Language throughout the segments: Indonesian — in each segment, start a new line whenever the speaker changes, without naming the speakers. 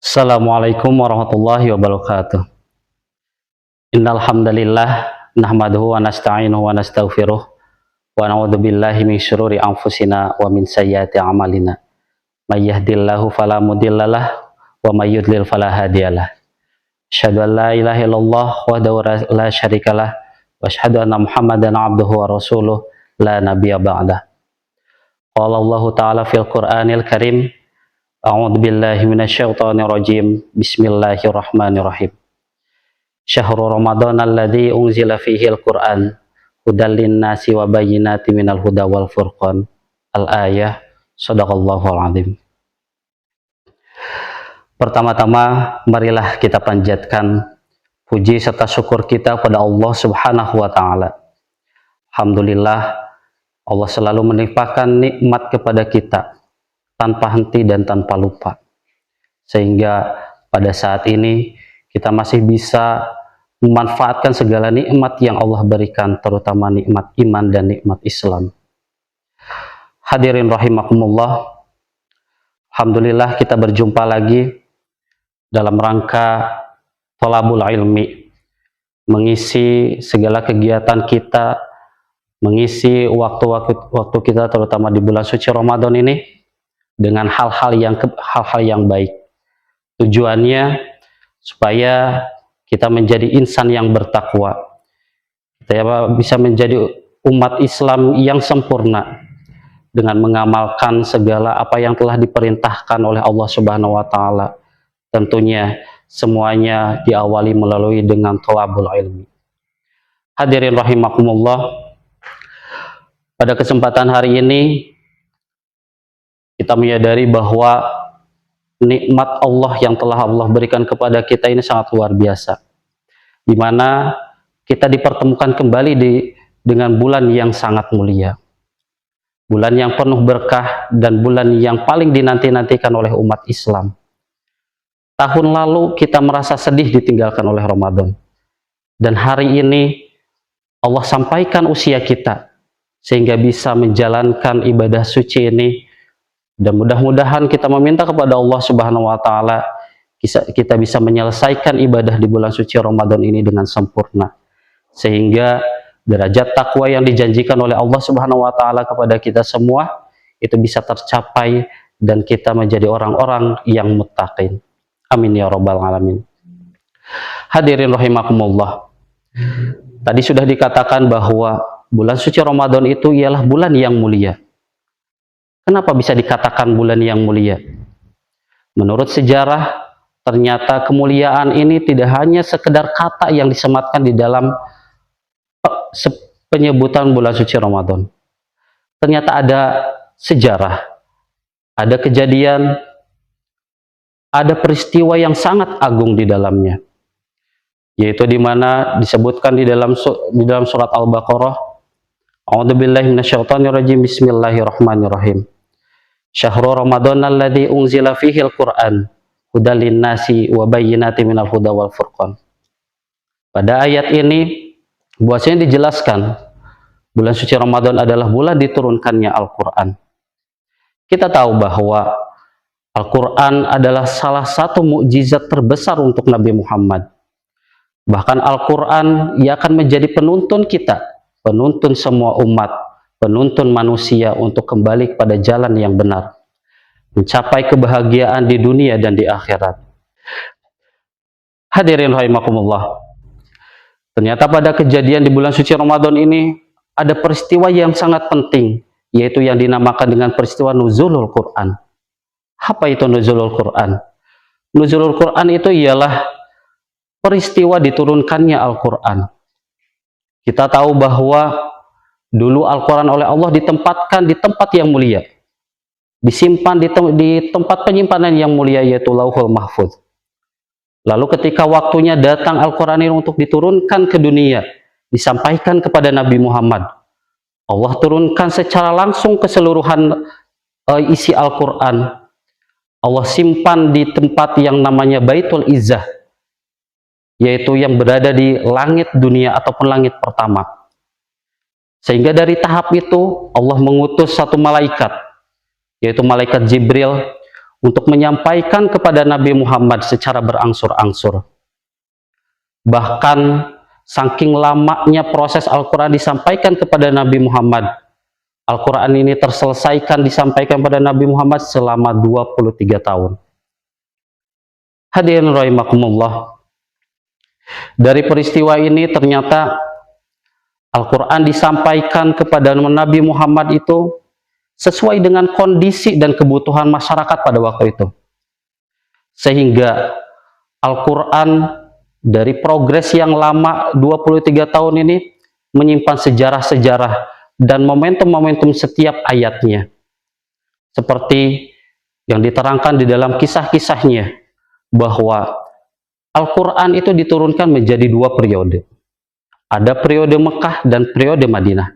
Assalamualaikum warahmatullahi wabarakatuh. Innal hamdalillah nahmaduhu wa nasta'inuhu wa nastaghfiruh wa na'udzu billahi min syururi anfusina wa min sayyiati a'malina. May yahdihillahu fala mudhillalah wa may yudlil fala hadiyalah. Asyhadu an la ilaha illallah wahdahu la syarikalah wa asyhadu anna Muhammadan abduhu wa rasuluh la nabiyya ba'dah. Qala Allah ta'ala fil Qur'anil Karim. A'udzu billahi minasyaitonir rajim. Bismillahirrahmanirrahim. Syahrul Ramadan alladzi unzila fihil Qur'an hudal linnasi wa bayyinatin minal huda wal furqan. Al-ayah. Shadaqallahul azim. Pertama-tama marilah kita panjatkan puji serta syukur kita pada Allah Subhanahu wa taala. Alhamdulillah, Allah selalu menimpakan nikmat kepada kita tanpa henti dan tanpa lupa, sehingga pada saat ini kita masih bisa memanfaatkan segala nikmat yang Allah berikan, terutama nikmat iman dan nikmat Islam. Hadirin rahimakumullah, alhamdulillah kita berjumpa lagi dalam rangka thalabul ilmi, mengisi segala kegiatan kita, mengisi waktu kita terutama di bulan suci Ramadan ini dengan hal-hal yang baik. Tujuannya supaya kita menjadi insan yang bertakwa, kita bisa menjadi umat Islam yang sempurna dengan mengamalkan segala apa yang telah diperintahkan oleh Allah Subhanahu wa taala. Tentunya semuanya diawali melalui dengan thalabul ilmi. Hadirin rahimakumullah, pada kesempatan hari ini kita menyadari bahwa nikmat Allah yang telah Allah berikan kepada kita ini sangat luar biasa, di mana kita dipertemukan kembali dengan bulan yang sangat mulia, bulan yang penuh berkah, dan bulan yang paling dinanti-nantikan oleh umat Islam. Tahun lalu kita merasa sedih ditinggalkan oleh Ramadan, dan hari ini Allah sampaikan usia kita sehingga bisa menjalankan ibadah suci ini. Dan mudah-mudahan kita meminta kepada Allah Subhanahu wa taala kita bisa menyelesaikan ibadah di bulan suci Ramadan ini dengan sempurna, sehingga derajat takwa yang dijanjikan oleh Allah Subhanahu wa taala kepada kita semua itu bisa tercapai dan kita menjadi orang-orang yang muttaqin. Amin ya rabbal alamin. Hadirin rahimakumullah, tadi sudah dikatakan bahwa bulan suci Ramadan itu ialah bulan yang mulia. Kenapa bisa dikatakan bulan yang mulia? Menurut sejarah, ternyata kemuliaan ini tidak hanya sekedar kata yang disematkan di dalam penyebutan bulan suci Ramadan. Ternyata ada sejarah, ada kejadian, ada peristiwa yang sangat agung di dalamnya, yaitu di mana disebutkan di dalam surat Al-Baqarah. A'udzubillahi minasyaitonirrajim. Bismillahirrahmanirrahim. Syahrul Ramadan alladzi unzila fihil Qur'an hudal linnasi wa bayyinatin minal huda wal furqan. Pada ayat ini bahwasanya dijelaskan bulan suci Ramadan adalah bulan diturunkannya Al-Qur'an. Kita tahu bahwa Al-Qur'an adalah salah satu mukjizat terbesar untuk Nabi Muhammad. Bahkan Al-Qur'an ia akan menjadi penuntun kita, penuntun semua umat, penuntun manusia untuk kembali kepada jalan yang benar, mencapai kebahagiaan di dunia dan di akhirat. Hadirin rahimakumullah, ternyata pada kejadian di bulan suci Ramadan ini ada peristiwa yang sangat penting, yaitu yang dinamakan dengan peristiwa nuzulul Quran. Apa itu nuzulul Quran? Nuzulul Quran itu ialah peristiwa diturunkannya Al-Quran. Kita tahu bahwa dulu Al-Quran oleh Allah ditempatkan di tempat yang mulia, disimpan di tempat penyimpanan yang mulia, yaitu Lauhul Mahfuz. Lalu ketika waktunya datang Al-Quran ini untuk diturunkan ke dunia, disampaikan kepada Nabi Muhammad, Allah turunkan secara langsung keseluruhan isi Al-Quran. Allah simpan di tempat yang namanya Baitul Izzah, yaitu yang berada di langit dunia ataupun langit pertama. Sehingga dari tahap itu Allah mengutus satu malaikat, yaitu malaikat Jibril, untuk menyampaikan kepada Nabi Muhammad secara berangsur-angsur. Bahkan saking lamanya proses Al-Quran disampaikan kepada Nabi Muhammad, Al-Quran ini terselesaikan disampaikan pada Nabi Muhammad selama 23 tahun. Hadirin rahimakumullah. Dari peristiwa ini ternyata Al-Quran disampaikan kepada Nabi Muhammad itu sesuai dengan kondisi dan kebutuhan masyarakat pada waktu itu. Sehingga Al-Quran dari progres yang lama 23 tahun ini menyimpan sejarah-sejarah dan momentum-momentum setiap ayatnya. Seperti yang diterangkan di dalam kisah-kisahnya, bahwa Al-Quran itu diturunkan menjadi dua periode. Ada periode Mekah dan periode Madinah.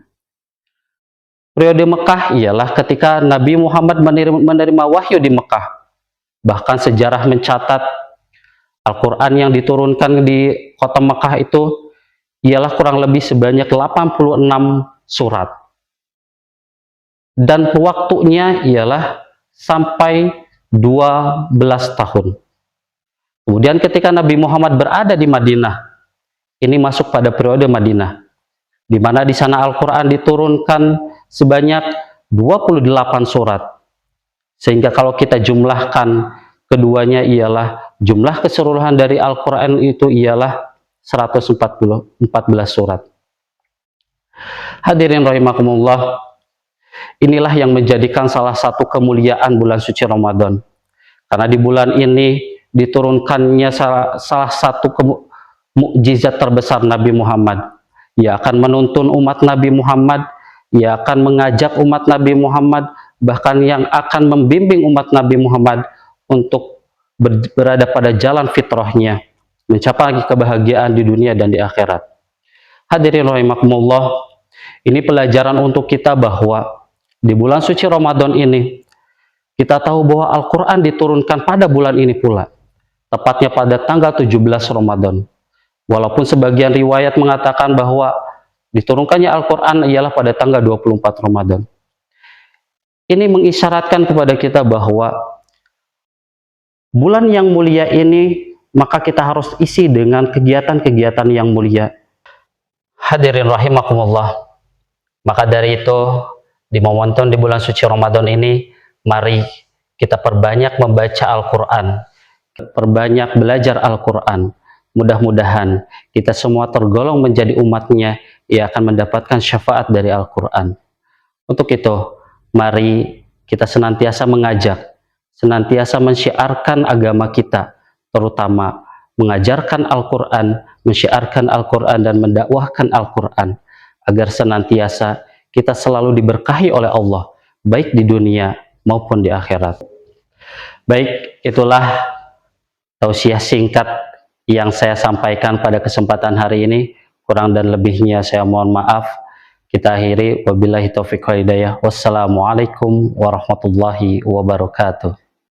Periode Mekah ialah ketika Nabi Muhammad menerima wahyu di Mekah. Bahkan sejarah mencatat Al-Quran yang diturunkan di kota Mekah itu ialah kurang lebih sebanyak 86 surat. Dan waktunya ialah sampai 12 tahun. Kemudian ketika Nabi Muhammad berada di Madinah, ini masuk pada periode Madinah, di mana di sana Al-Quran diturunkan sebanyak 28 surat. Sehingga kalau kita jumlahkan keduanya ialah jumlah keseluruhan dari Al-Quran itu ialah 114 surat. Hadirin rahimakumullah, inilah yang menjadikan salah satu kemuliaan bulan suci Ramadan. Karena di bulan ini diturunkannya salah satu mukjizat terbesar Nabi Muhammad. Ia akan menuntun umat Nabi Muhammad, ia akan mengajak umat Nabi Muhammad, bahkan yang akan membimbing umat Nabi Muhammad untuk berada pada jalan fitrahnya, mencapai kebahagiaan di dunia dan di akhirat. Hadirin rahimakumullah, ini pelajaran untuk kita bahwa di bulan suci Ramadan ini, kita tahu bahwa Al-Quran diturunkan pada bulan ini pula, tepatnya pada tanggal 17 Ramadan. Walaupun sebagian riwayat mengatakan bahwa diturunkannya Al-Quran ialah pada tanggal 24 Ramadan. Ini mengisyaratkan kepada kita bahwa bulan yang mulia ini, maka kita harus isi dengan kegiatan-kegiatan yang mulia. Hadirin rahimakumullah. Maka dari itu, di momentum di bulan suci Ramadan ini, mari kita perbanyak membaca Al-Quran, perbanyak belajar Al-Quran. Mudah-mudahan kita semua tergolong menjadi umatnya yang akan mendapatkan syafaat dari Al-Quran. Untuk itu, mari kita senantiasa mengajak, senantiasa mensyiarkan agama kita, terutama mengajarkan Al-Quran, mensyiarkan Al-Quran dan mendakwahkan Al-Quran, agar senantiasa kita selalu diberkahi oleh Allah, baik di dunia maupun di akhirat. Baik, itulah tausiah singkat yang saya sampaikan pada kesempatan hari ini. Kurang dan lebihnya saya mohon maaf. Kita akhiri, wabillahi taufiq wal hidayah. Wassalamualaikum warahmatullahi wabarakatuh.